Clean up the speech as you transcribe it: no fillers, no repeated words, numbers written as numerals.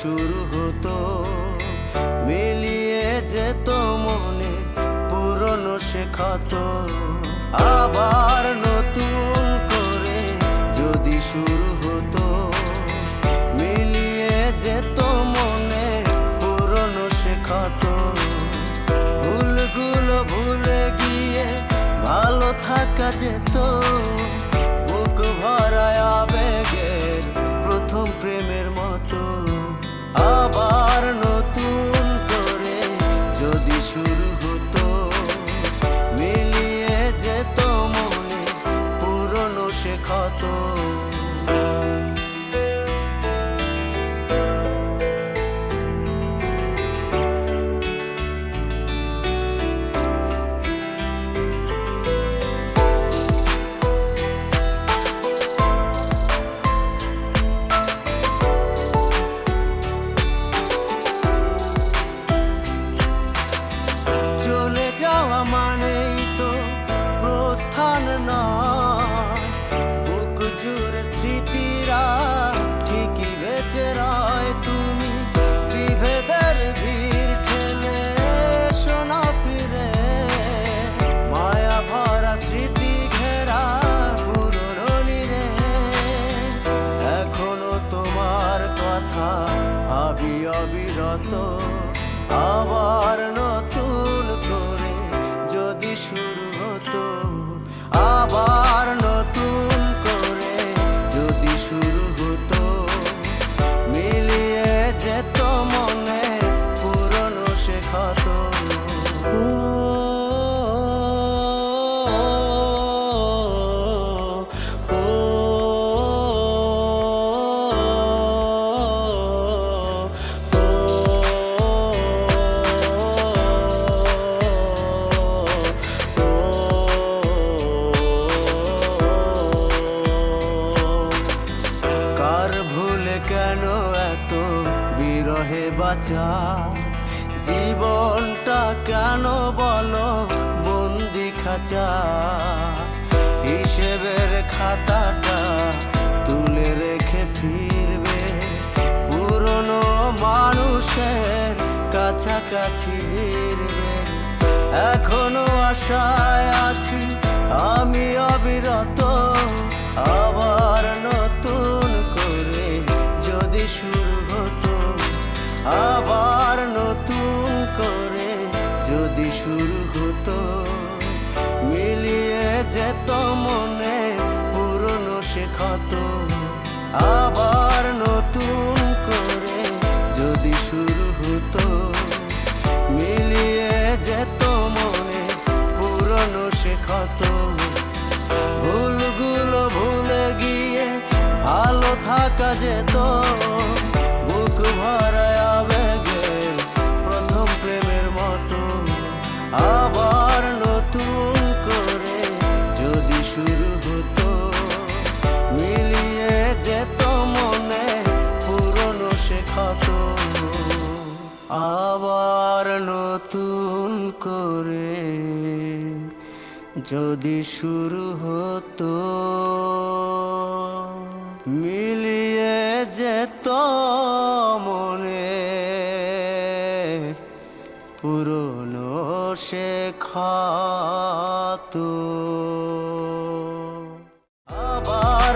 শুরু হতো, মিলিয়ে যেত মনে পুরনো সে ক্ষত। আবার নতুন করে যদি শুরু হতো, মিলিয়ে যেত মনে পুরনো সে ক্ষত। ভুলগুলো ভুলে গিয়ে ভালো থাকা যেত, বুক ভরায় আবেগের প্রথম প্রেমের মতো। আবার নতুন করে যদি শুরু হতো, মিলিয়ে যেত মনে পুরনো সে ক্ষত। চলে যাওয়া মানেই তো প্রস্থান নয়, বুক জুড়ে স্মৃতিরা ঠিকই বেঁচে রয়। তুমি বিভেদের ভিড় ঠেলে শোনা ফিরে, মায়া ভরা স্মৃতি ঘেরা পুরনো নীড়ে। এখনো তোমার কথা ভাবি অবিরত, আবার নতুন করে যদি শুরু হতো। আবার নতুন করে যদি শুরু হতো, মিলিয়ে যেত মনে পুরনো সে ক্ষত। কেন এত বিরহে বাঁচা জীবনটা, কেন বলো বন্দি খাঁচা? হিসেবের খাতাটা তুলে রেখে ফিরবে পুরনো মানুষের কাছাকাছি ভিড়বে। এখনো আশায় আছি আমি অবিরত, আবার নতুন করে যদি শুরু হতো। আবার নতুন করে যদি শুরু হতো, মিলিয়ে যেত মনে পুরনো সে ক্ষত। আবার নতুন করে যদি শুরু হতো, মিলিয়ে যেত মনে পুরনো সে ক্ষত। ভুলগুলো ভুলে গিয়ে ভালো থাকা যেত, বুক ভরায় আবেগের প্রথম প্রেমের মতো। আবার নতুন করে যদি শুরু হতো, মিলিয়ে যেত মনে পুরনো সে ক্ষত। আবার নতুন করে যদি শুরু হতো, মিলিয়ে যেত মনে পুরনো সে ক্ষত। আবার